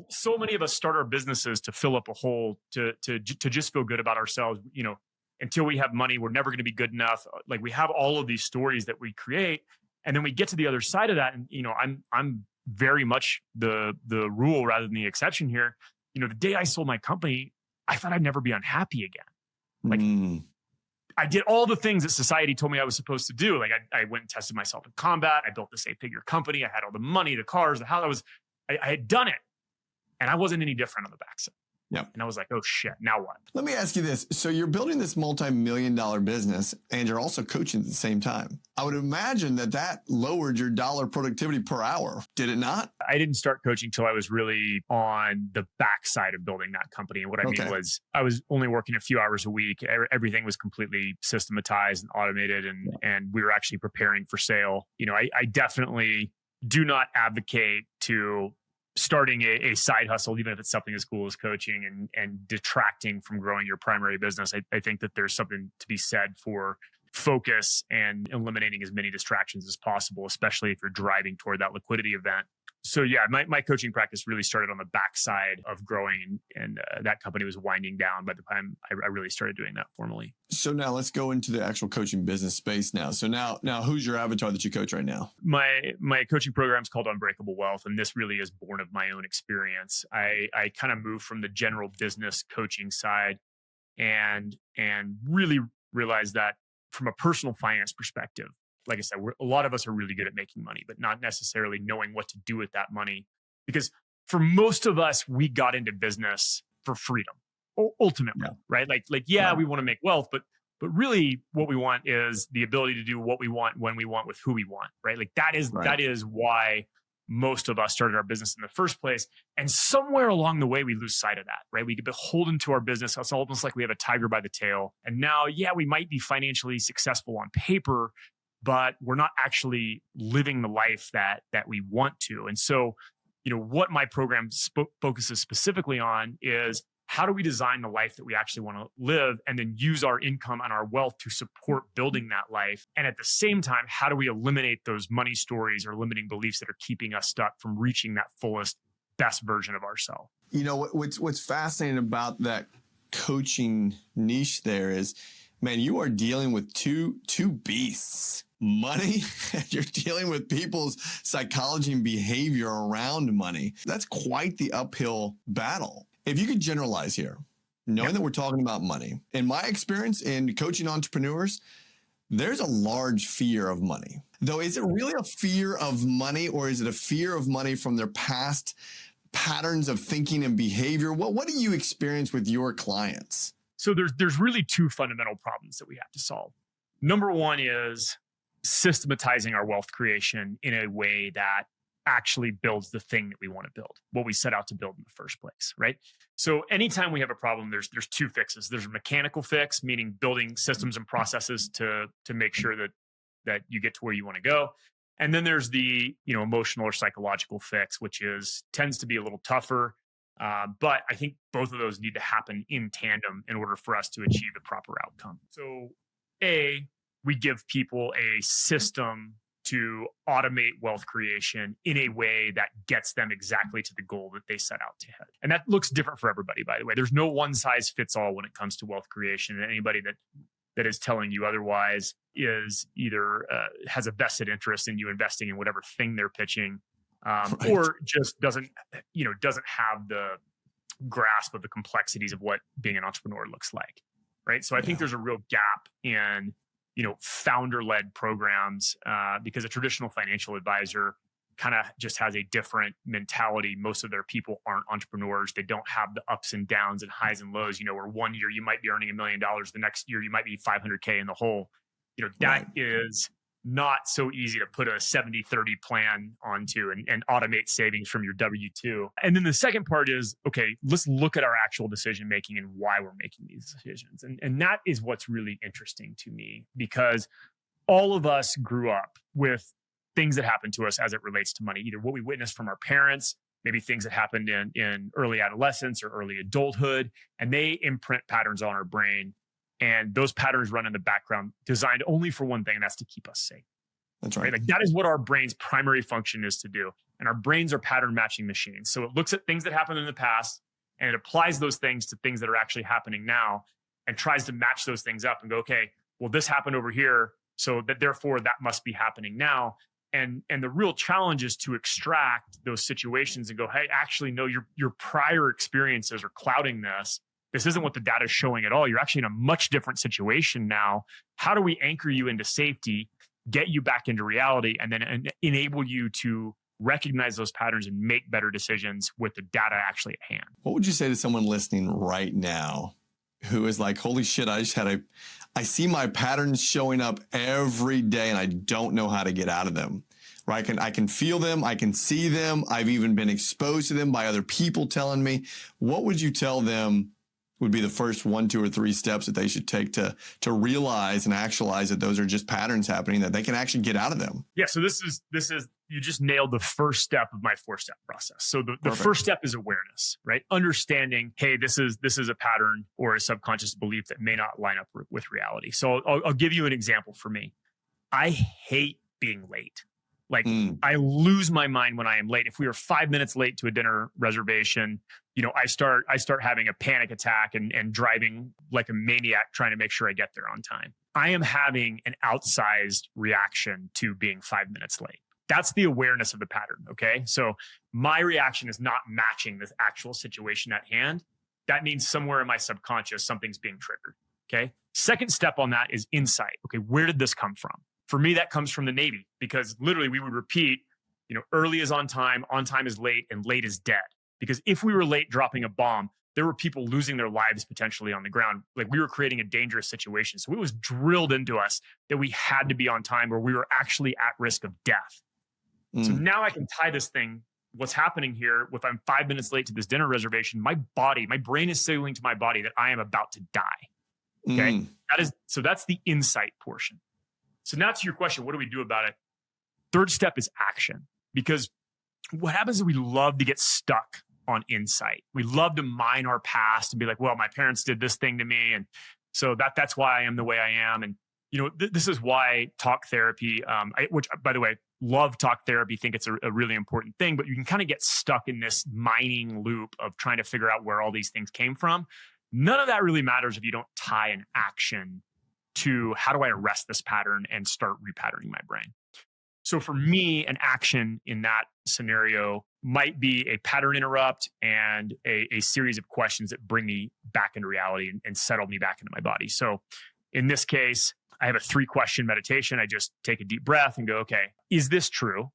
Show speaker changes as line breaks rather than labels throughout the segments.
so many of us start our businesses to fill up a hole, to just feel good about ourselves. Until we have money, we're never going to be good enough. Like, we have all of these stories that we create, and then we get to the other side of that. And I'm very much the rule rather than the exception here. The day I sold my company, I thought I'd never be unhappy again. Like, I did all the things that society told me I was supposed to do. Like, I went and tested myself in combat. I built this 8-figure company. I had all the money, the cars, the house. I had done it, and I wasn't any different on the backside.
Yeah.
And I was like, oh shit, now what?
Let me ask you this. So you're building this multi-million-dollar business, and you're also coaching at the same time. I would imagine that lowered your dollar productivity per hour. Did it not?
I didn't start coaching till I was really on the backside of building that company. And what I mean was, I was only working a few hours a week. Everything was completely systematized and automated, and we were actually preparing for sale. I definitely do not advocate to starting a side hustle, even if it's something as cool as coaching, and detracting from growing your primary business. I think that there's something to be said for focus and eliminating as many distractions as possible, especially if you're driving toward that liquidity event. So yeah, my coaching practice really started on the backside of growing, and that company was winding down by the time I really started doing that formally.
So now let's go into the actual coaching business space now. So now who's your avatar that you coach right now?
My coaching program is called Unbreakable Wealth, and this really is born of my own experience. I kind of moved from the general business coaching side and really realized that from a personal finance perspective, like I said, a lot of us are really good at making money, but not necessarily knowing what to do with that money. Because for most of us, we got into business for freedom, ultimately, right? Like, we want to make wealth, but really what we want is the ability to do what we want, when we want, with who we want, right? Like that is why most of us started our business in the first place. And somewhere along the way, we lose sight of that, right? We get beholden to our business. It's almost like we have a tiger by the tail. And now, we might be financially successful on paper, but we're not actually living the life that we want to. And so, what my program focuses specifically on is, how do we design the life that we actually want to live, and then use our income and our wealth to support building that life? And at the same time, how do we eliminate those money stories or limiting beliefs that are keeping us stuck from reaching that fullest, best version of ourselves?
What's fascinating about that coaching niche there is, man, you are dealing with two beasts. Money, and you're dealing with people's psychology and behavior around money. That's quite the uphill battle. If you could generalize here, knowing that we're talking about money, in my experience in coaching entrepreneurs, there's a large fear of money. Though, is it really a fear of money, or is it a fear of money from their past patterns of thinking and behavior? What do you experience with your clients?
So there's really two fundamental problems that we have to solve. Number one is systematizing our wealth creation in a way that actually builds the thing that we want to build, what we set out to build in the first place, right? So anytime we have a problem, there's two fixes. There's a mechanical fix, meaning building systems and processes to make sure that you get to where you want to go. And then there's the emotional or psychological fix, which tends to be a little tougher. But I think both of those need to happen in tandem in order for us to achieve the proper outcome. So we give people a system to automate wealth creation in a way that gets them exactly to the goal that they set out to hit. And that looks different for everybody, by the way. There's no one size fits all when it comes to wealth creation. And anybody that is telling you otherwise is either has a vested interest in you investing in whatever thing they're pitching, or just doesn't have the grasp of the complexities of what being an entrepreneur looks like, right? So I think there's a real gap in founder-led programs, because a traditional financial advisor kind of just has a different mentality. Most of their people aren't entrepreneurs. They don't have the ups and downs and highs and lows, where one year you might be earning $1 million, the next year you might be $500K in the hole. That is not so easy to put a 70-30 plan onto and automate savings from your W-2. And then the second part is, okay, let's look at our actual decision-making and why we're making these decisions. And that is what's really interesting to me, because all of us grew up with things that happened to us as it relates to money, either what we witnessed from our parents, maybe things that happened in early adolescence or early adulthood, and they imprint patterns on our brain. And those patterns run in the background, designed only for one thing, and that's to keep us safe.
That's right.
Like, that is what our brain's primary function is to do. and our brains are pattern matching machines. So it looks at things that happened in the past and it applies those things to things that are actually happening now and tries to match those things up and go, okay, well, this happened over here, so that therefore that must be happening now. And the real challenge is to extract those situations and go, hey, actually, no, your prior experiences are clouding this. This isn't what the data is showing at all. You're actually in a much different situation now. How do we anchor you into safety, get you back into reality, and then enable you to recognize those patterns and make better decisions with the data actually at hand?
What would you say to someone listening right now who is like, holy shit, I see my patterns showing up every day and I don't know how to get out of them, right? I can feel them. I can see them. I've even been exposed to them by other people telling me. What would you tell them would be the first 1, 2, or 3 steps that they should take to realize and actualize that those are just patterns happening, that they can actually get out of them?
Yeah. So this is, you just nailed the first step of my 4-step process. So the first step is awareness, right? Understanding, hey, this is a pattern or a subconscious belief that may not line up with reality. So I'll give you an example for me. I hate being late. Like I lose my mind when I am late. If we are 5 minutes late to a dinner reservation, I start having a panic attack and driving like a maniac trying to make sure I get there on time. I am having an outsized reaction to being 5 minutes late. That's the awareness of the pattern. Okay. So my reaction is not matching this actual situation at hand. That means somewhere in my subconscious, something's being triggered. Okay. Second step on that is insight. Okay. Where did this come from? For me, that comes from the Navy, because literally we would repeat, early is on time is late, and late is dead. Because if we were late dropping a bomb, there were people losing their lives potentially on the ground. Like, we were creating a dangerous situation. So it was drilled into us that we had to be on time, or we were actually at risk of death. So now I can tie this thing. What's happening here, if I'm 5 minutes late to this dinner reservation, my brain is signaling to my body that I am about to die. Okay. That's the insight portion. So now to your question, what do we do about it? Third step is action, because what happens is we love to get stuck on insight. We love to mine our past and be like, well, my parents did this thing to me, and so that's why I am the way I am. And this is why talk therapy, which by the way, love talk therapy, think it's a really important thing, but you can kind of get stuck in this mining loop of trying to figure out where all these things came from. None of that really matters if you don't tie an action to how do I arrest this pattern and start repatterning my brain. So for me, an action in that scenario might be a pattern interrupt and a series of questions that bring me back into reality and settle me back into my body. So in this case, I have a 3-question meditation. I just take a deep breath and go, okay, is this true?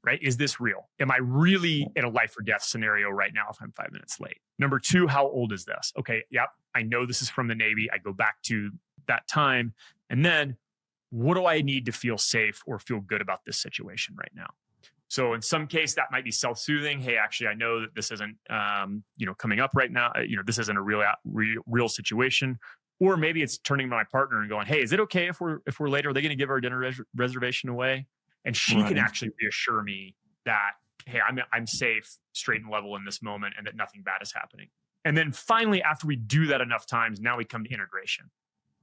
Right? Is this real? Am I really in a life or death scenario right now if I'm 5 minutes late? Number 2, how old is this? Okay, yep, I know this is from the Navy. I go back to that time. And then what do I need to feel safe or feel good about this situation right now? So in some case, that might be self-soothing. Hey, actually, I know that this isn't, coming up right now. This isn't a real situation. Or maybe it's turning to my partner and going, hey, is it okay if we're late? Are they going to give our dinner reservation away? And she can actually reassure me that, hey, I'm safe, straight and level in this moment, and that nothing bad is happening. And then finally, after we do that enough times, now we come to integration,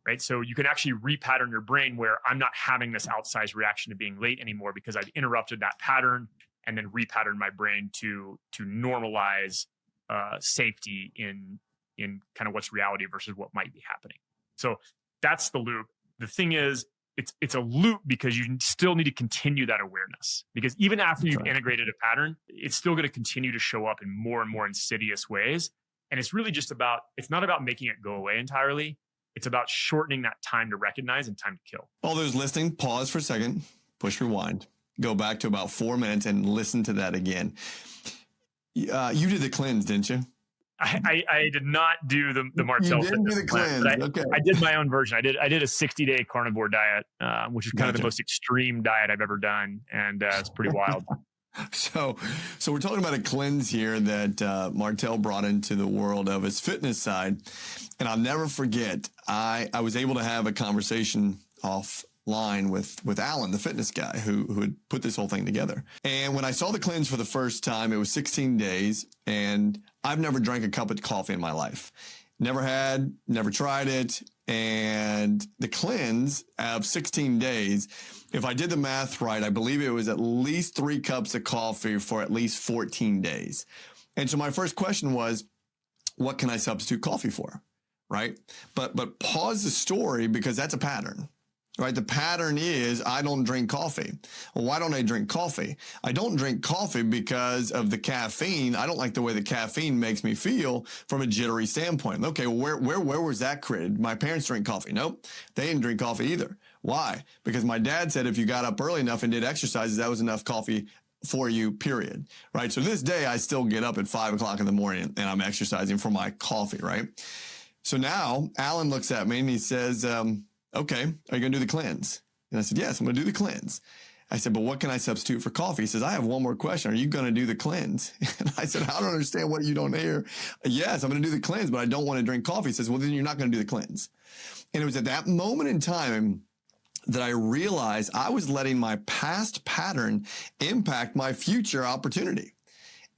right? So you can actually repattern your brain where I'm not having this outsized reaction to being late anymore, because I've interrupted that pattern and then repatterned my brain to normalize safety in kind of what's reality versus what might be happening. So that's the loop. The thing is, it's a loop because you still need to continue that awareness, because even after you've integrated a pattern, it's still going to continue to show up in more and more insidious ways. And it's really just it's not about making it go away entirely. It's about shortening that time to recognize and time to kill.
All those listening, pause for a second, push rewind, go back to about 4 minutes and listen to that again. You did the cleanse, didn't you?
I did not do the Martell.
You didn't do the cleanse.
Okay. I did my own version. I did a 60-day carnivore diet, which is kind of the most extreme diet I've ever done, and it's pretty wild.
So we're talking about a cleanse here that Martell brought into the world of his fitness side, and I'll never forget. I was able to have a conversation offline with Alan, the fitness guy who had put this whole thing together. And when I saw the cleanse for the first time, it was 16 days, and I've never drank a cup of coffee in my life. Never tried it. And the cleanse of 16 days if I did the math right, I believe it was at least 3 cups of coffee for at least 14 days. And so my first question was, what can I substitute coffee for? Right. But pause the story, because that's a pattern. Right. The pattern is I don't drink coffee. Well, why don't I drink coffee? I don't drink coffee because of the caffeine. I don't like the way the caffeine makes me feel from a jittery standpoint. Okay, well, where was that created? My parents drink coffee. Nope, they didn't drink coffee either. Why? Because my dad said if you got up early enough and did exercises, that was enough coffee for you, period. Right. So this day I still get up at 5 o'clock in the morning and I'm exercising for my coffee. Right. So now Alan looks at me and he says, okay, are you going to do the cleanse? And I said, yes, I'm going to do the cleanse. I said, but what can I substitute for coffee? He says, I have one more question. Are you going to do the cleanse? And I said, I don't understand what you don't hear. Yes, I'm going to do the cleanse, but I don't want to drink coffee. He says, well, then you're not going to do the cleanse. And it was at that moment in time that I realized I was letting my past pattern impact my future opportunity.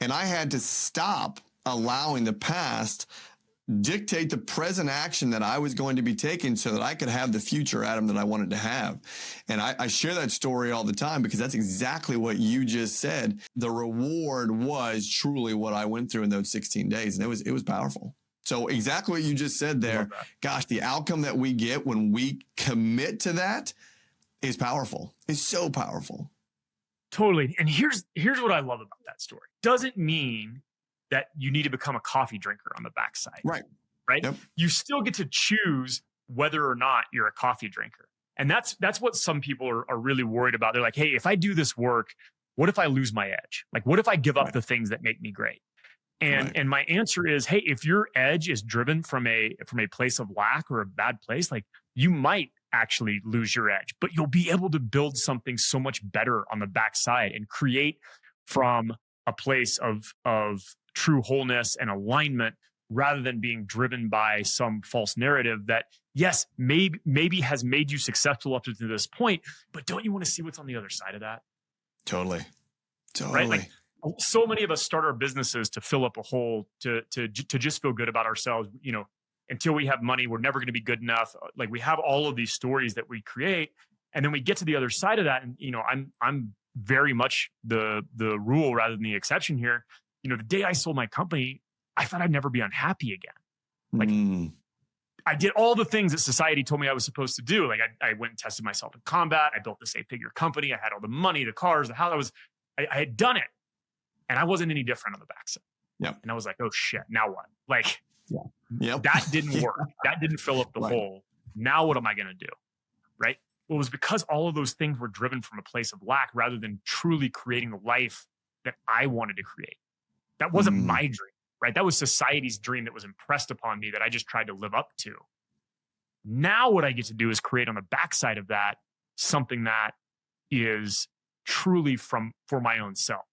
And I had to stop allowing the past dictate the present action that I was going to be taking so that I could have the future Adam that I wanted to have. And I share that story all the time because that's exactly what you just said. The reward was truly what I went through in those 16 days. And it was powerful. So exactly what you just said there. Gosh, the outcome that we get when we commit to that is powerful. It's so powerful.
Totally. And here's what I love about that story. Doesn't mean that you need to become a coffee drinker on the backside.
Right.
Right.
Yep.
You still get to choose whether or not you're a coffee drinker. And that's what some people are really worried about. They're like, hey, if I do this work, what if I lose my edge? Like, what if I give up the things that make me great? And my answer is, hey, if your edge is driven from a place of lack or a bad place, like you might actually lose your edge, but you'll be able to build something so much better on the backside and create from a place of true wholeness and alignment, rather than being driven by some false narrative that, yes, maybe has made you successful up to this point, but don't you want to see what's on the other side of that?
Totally.
Right? Like, so many of us start our businesses to fill up a hole, to just feel good about ourselves. You know, until we have money, we're never going to be good enough. Like, we have all of these stories that we create, and then we get to the other side of that. And you know, I'm very much the rule rather than the exception here. You know, the day I sold my company, I thought I'd never be unhappy again. Like, I did all the things that society told me I was supposed to do. Like, I went and tested myself in combat. I built this 8-figure company. I had all the money, the cars, the house. I had done it, and I wasn't any different on the backside.
Yeah.
And I was like, oh shit, now what? Like,
Yep.
that didn't work. That didn't fill up the hole. Now what am I going to do? Right? Well, it was because all of those things were driven from a place of lack rather than truly creating the life that I wanted to create. That wasn't my dream, right? That was society's dream that was impressed upon me that I just tried to live up to. Now what I get to do is create on the backside of that something that is truly for my own self.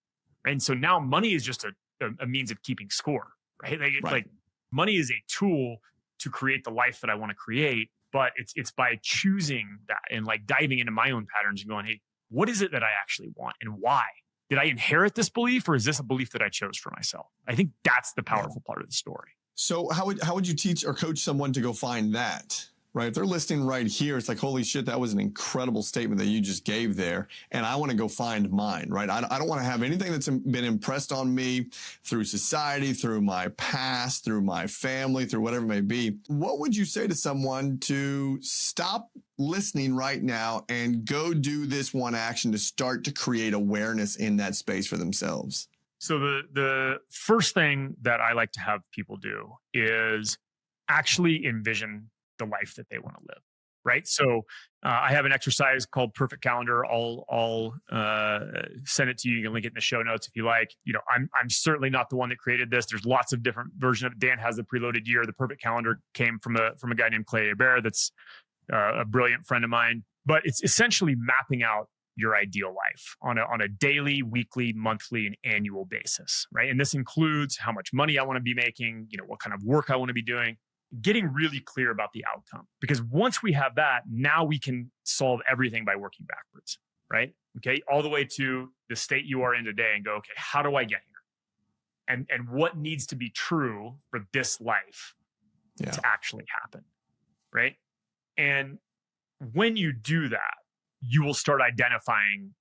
And so now money is just a means of keeping score, right? Like money is a tool to create the life that I want to create, but it's by choosing that and like diving into my own patterns and going, hey, what is it that I actually want and why? Did I inherit this belief, or is this a belief that I chose for myself? I think that's the powerful part of the story.
So how would you teach or coach someone to go find that? Right? If they're listening right here, it's like, holy shit, that was an incredible statement that you just gave there. And I want to go find mine, right? I don't want to have anything that's been impressed on me through society, through my past, through my family, through whatever it may be. What would you say to someone to stop listening right now and go do this one action to start to create awareness in that space for themselves?
So the first thing that I like to have people do is actually envision the life that they want to live, right? So I have an exercise called Perfect Calendar. I'll send it to you. You can link it in the show notes if you like. You know, I'm certainly not the one that created this. There's lots of different versions of it. Dan has the preloaded year. The Perfect Calendar came from a guy named Clay Hebert that's a brilliant friend of mine. But it's essentially mapping out your ideal life on a daily, weekly, monthly, and annual basis, right? And this includes how much money I want to be making, you know, what kind of work I want to be doing, getting really clear about the outcome. Because once we have that, now we can solve everything by working backwards, right? Okay, all the way to the state you are in today and go, okay, how do I get here? And what needs to be true for this life to actually happen, right? And when you do that, you will start identifying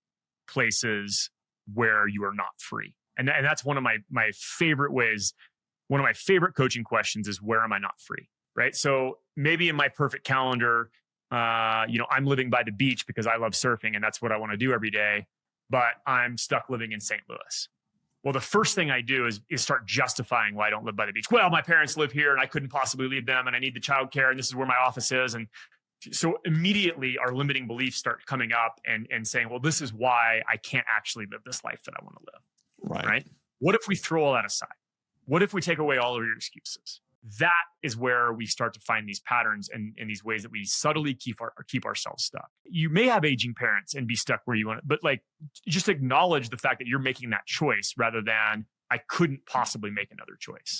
places where you are not free. And that's one of my favorite ways. One of my favorite coaching questions is, where am I not free? Right. So maybe in my perfect calendar, I'm living by the beach because I love surfing and that's what I want to do every day, but I'm stuck living in St. Louis. Well, the first thing I do is start justifying why I don't live by the beach. Well, my parents live here and I couldn't possibly leave them and I need the childcare and this is where my office is. And so immediately our limiting beliefs start coming up and saying, well, this is why I can't actually live this life that I want to live. Right. What if we throw all that aside? What if we take away all of your excuses? That is where we start to find these patterns and these ways that we subtly keep ourselves stuck. You may have aging parents and be stuck where you want it, but like, just acknowledge the fact that you're making that choice rather than I couldn't possibly make another choice.